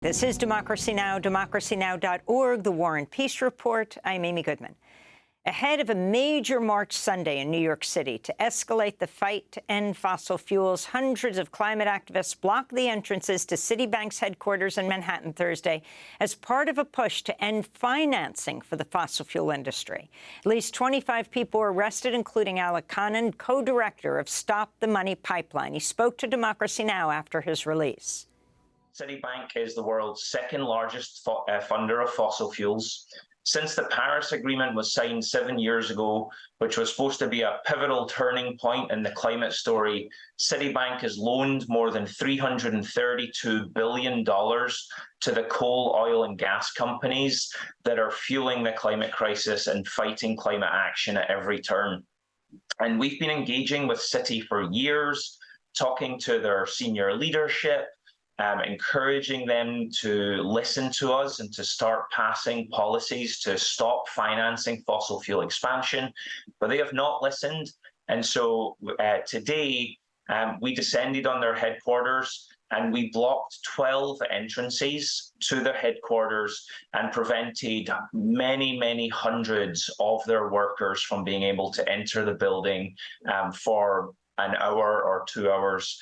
This is Democracy Now!, democracynow.org, the War and Peace Report. I'm Amy Goodman. Ahead of a major March Sunday in New York City to escalate the fight to end fossil fuels, hundreds of climate activists blocked the entrances to Citibank's headquarters in Manhattan Thursday as part of a push to end financing for the fossil fuel industry. At least 25 people were arrested, including Alec Connon, co-director of Stop the Money Pipeline. He spoke to Democracy Now! After his release. Citibank is the world's second largest funder of fossil fuels. Since the Paris Agreement was signed 7 years ago, which was supposed to be a pivotal turning point in the climate story, Citibank has loaned more than $332 billion to the coal, oil, and gas companies that are fueling the climate crisis and fighting climate action at every turn. And we've been engaging with Citi for years, talking to their senior leadership, encouraging them to listen to us and to start passing policies to stop financing fossil fuel expansion, but they have not listened. And so today, we descended on their headquarters and we blocked 12 entrances to their headquarters and prevented many, many hundreds of their workers from being able to enter the building for an hour or 2 hours.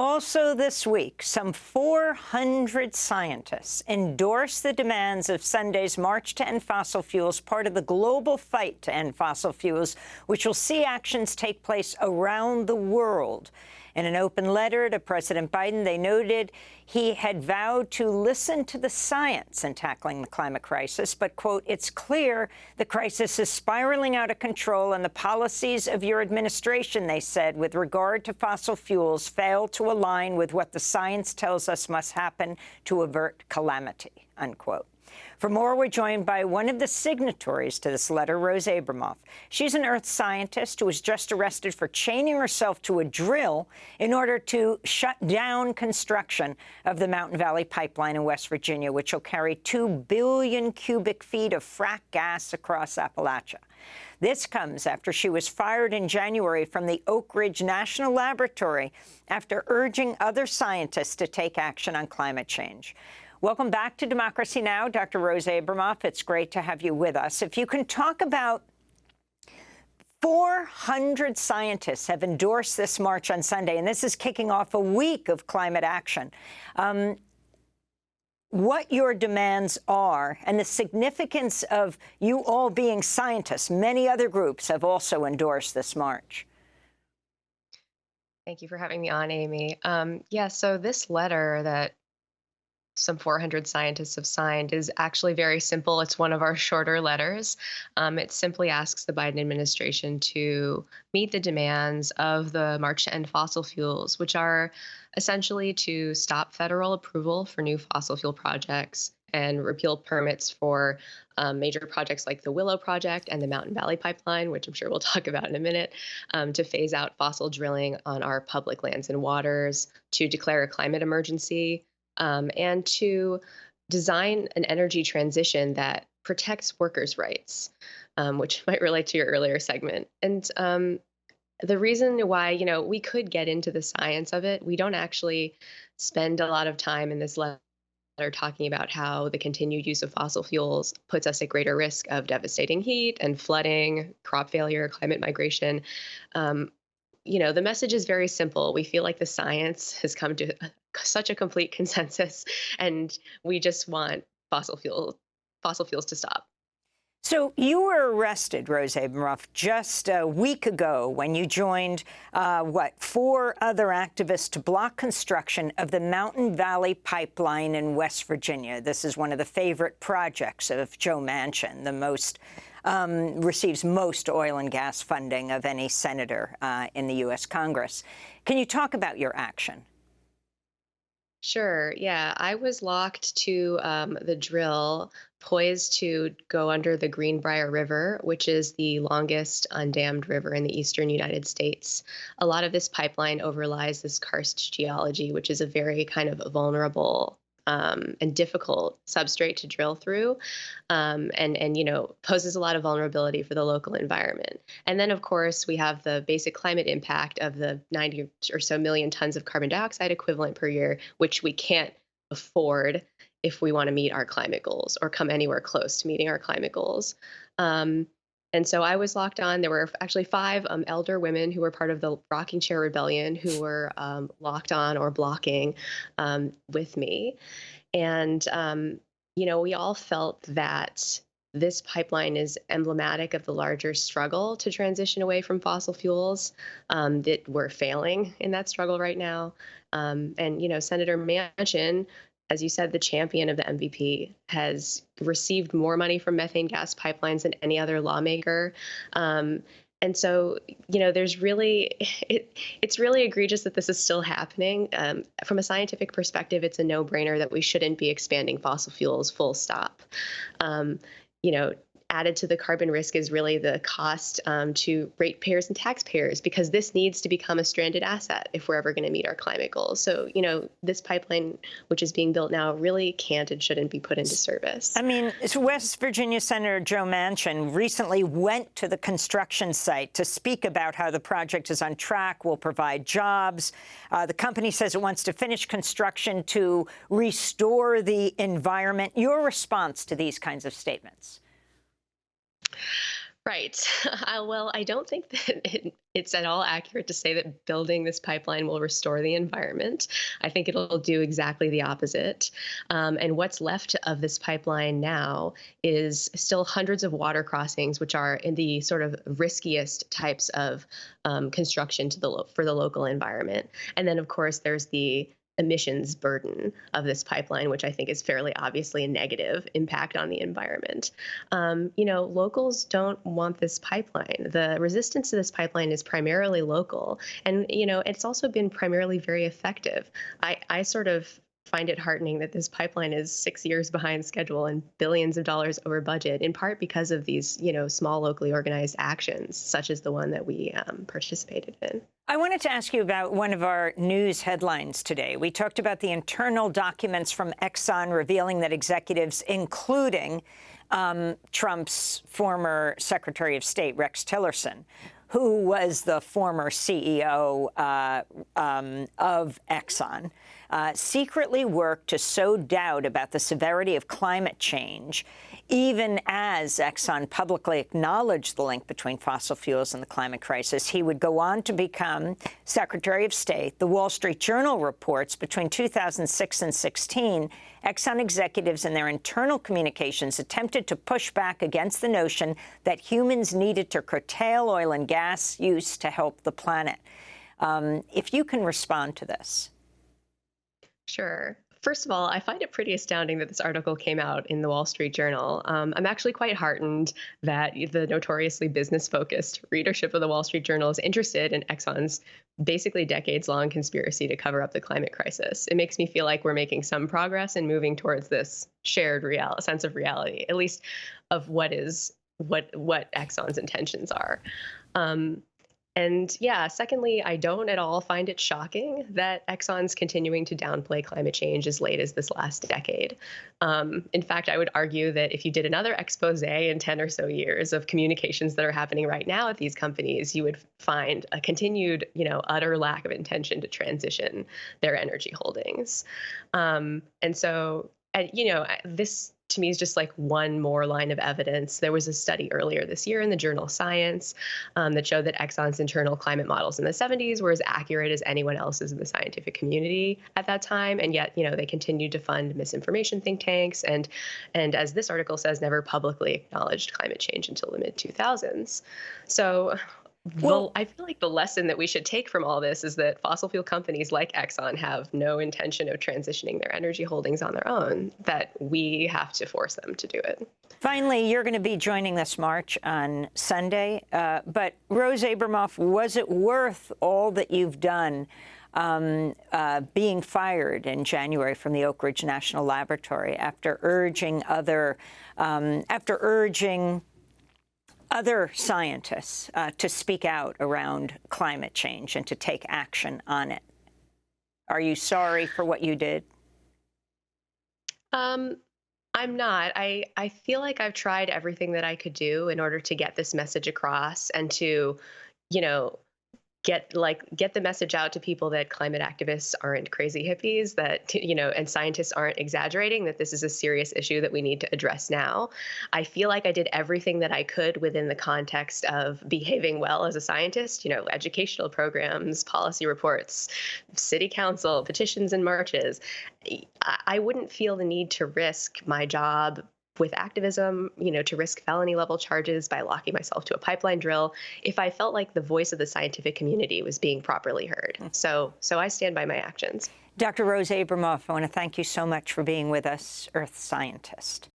Also this week, some 400 scientists endorsed the demands of Sunday's March to End Fossil Fuels, part of the global fight to end fossil fuels, which will see actions take place around the world. In an open letter to President Biden, they noted he had vowed to listen to the science in tackling the climate crisis, but, quote, "It's clear the crisis is spiraling out of control and the policies of your administration," they said, "with regard to fossil fuels fail to align with what the science tells us must happen to avert calamity," unquote. For more, we're joined by one of the signatories to this letter, Rose Abramoff. She's an earth scientist who was just arrested for chaining herself to a drill in order to shut down construction of the Mountain Valley Pipeline in West Virginia, which will carry 2 billion cubic feet of frack gas across Appalachia. This comes after she was fired in January from the Oak Ridge National Laboratory after urging other scientists to take action on climate change. Welcome back to Democracy Now!, Dr. Rose Abramoff. It's great to have you with us. If you can talk about 400 scientists have endorsed this march on Sunday, and this is kicking off a week of climate action. What your demands are and the significance of you all being scientists. Many other groups have also endorsed this march. Thank you for having me on, Amy. So this letter that some 400 scientists have signed is actually very simple. It's one of our shorter letters. It simply asks the Biden administration to meet the demands of the March to End Fossil Fuels, which are essentially to stop federal approval for new fossil fuel projects and repeal permits for major projects like the Willow Project and the Mountain Valley Pipeline, which I'm sure we'll talk about in a minute, to phase out fossil drilling on our public lands and waters, to declare a climate emergency, and to design an energy transition that protects workers' rights, which might relate to your earlier segment. And the reason why, we could get into the science of it, we don't actually spend a lot of time in this letter talking about how the continued use of fossil fuels puts us at greater risk of devastating heat and flooding, crop failure, climate migration. The message is very simple. We feel like the science has come to such a complete consensus, and we just want fossil fuels to stop. So you were arrested, Rose Abramoff, just a week ago when you joined, 4 other activists to block construction of the Mountain Valley Pipeline in West Virginia. This is one of the favorite projects of Joe Manchin, the most receives most oil and gas funding of any senator in the U.S. Congress. Can you talk about your action? Sure. Yeah, I was locked to the drill, poised to go under the Greenbrier River, which is the longest undammed river in the eastern United States. A lot of this pipeline overlies this karst geology, which is a very kind of vulnerable and difficult substrate to drill through, and poses a lot of vulnerability for the local environment. And then, of course, we have the basic climate impact of the 90 or so million tons of carbon dioxide equivalent per year, which we can't afford if we want to meet our climate goals or come anywhere close to meeting our climate goals. And so I was locked on. There were actually 5 elder women who were part of the Rocking Chair Rebellion who were locked on or blocking with me. And, we all felt that this pipeline is emblematic of the larger struggle to transition away from fossil fuels, that we're failing in that struggle right now. And Senator Manchin, as you said, the champion of the MVP, has received more money from methane gas pipelines than any other lawmaker. And so, there's really, it's really egregious that this is still happening. From a scientific perspective, it's a no-brainer that we shouldn't be expanding fossil fuels, full stop. You know, added to the carbon risk is really the cost to ratepayers and taxpayers, because this needs to become a stranded asset if we're ever going to meet our climate goals. So, this pipeline, which is being built now, really can't and shouldn't be put into service. I mean, West Virginia Senator Joe Manchin recently went to the construction site to speak about how the project is on track, will provide jobs. The company says it wants to finish construction to restore the environment. Your response to these kinds of statements? Right. Well, I don't think that it's at all accurate to say that building this pipeline will restore the environment. I think it'll do exactly the opposite. And what's left of this pipeline now is still hundreds of water crossings, which are in the sort of riskiest types of construction for the local environment. And then, of course, there's the emissions burden of this pipeline, which I think is fairly obviously a negative impact on the environment. Locals don't want this pipeline. The resistance to this pipeline is primarily local, and it's also been primarily very effective. I sort of find it heartening that this pipeline is 6 years behind schedule and billions of dollars over budget, in part because of these, small locally organized actions, such as the one that we participated in. I wanted to ask you about one of our news headlines today. We talked about the internal documents from Exxon revealing that executives, including Trump's former Secretary of State, Rex Tillerson, who was the former CEO of Exxon, secretly worked to sow doubt about the severity of climate change, even as Exxon publicly acknowledged the link between fossil fuels and the climate crisis. He would go on to become Secretary of State. The Wall Street Journal reports between 2006 and 16, Exxon executives in their internal communications attempted to push back against the notion that humans needed to curtail oil and gas use to help the planet. If you can respond to this. Sure. First of all, I find it pretty astounding that this article came out in the Wall Street Journal. I'm actually quite heartened that the notoriously business-focused readership of the Wall Street Journal is interested in Exxon's basically decades-long conspiracy to cover up the climate crisis. It makes me feel like we're making some progress and moving towards this shared sense of reality, at least of what Exxon's intentions are. And yeah, secondly, I don't at all find it shocking that Exxon's continuing to downplay climate change as late as this last decade. In fact, I would argue that if you did another expose in 10 or so years of communications that are happening right now at these companies, you would find a continued, utter lack of intention to transition their energy holdings. And so, this to me is just like one more line of evidence. There was a study earlier this year in the journal Science that showed that Exxon's internal climate models in the 70s were as accurate as anyone else's in the scientific community at that time. And yet, they continued to fund misinformation think tanks and as this article says, never publicly acknowledged climate change until the mid-2000s. So, well, I feel like the lesson that we should take from all this is that fossil fuel companies like Exxon have no intention of transitioning their energy holdings on their own, that we have to force them to do it. Finally, you're going to be joining this march on Sunday. But Rose Abramoff, was it worth all that you've done being fired in January from the Oak Ridge National Laboratory after urging other scientists to speak out around climate change and to take action on it? Are you sorry for what you did? I'm not. I feel like I've tried everything that I could do in order to get this message across and to, get the message out to people that climate activists aren't crazy hippies, that, and scientists aren't exaggerating, that this is a serious issue that we need to address now. I feel like I did everything that I could within the context of behaving well as a scientist, educational programs, policy reports, city council, petitions and marches. I wouldn't feel the need to risk my job with activism, to risk felony level charges by locking myself to a pipeline drill if I felt like the voice of the scientific community was being properly heard. So I stand by my actions. Dr. Rose Abramoff, I want to thank you so much for being with us, Earth scientist.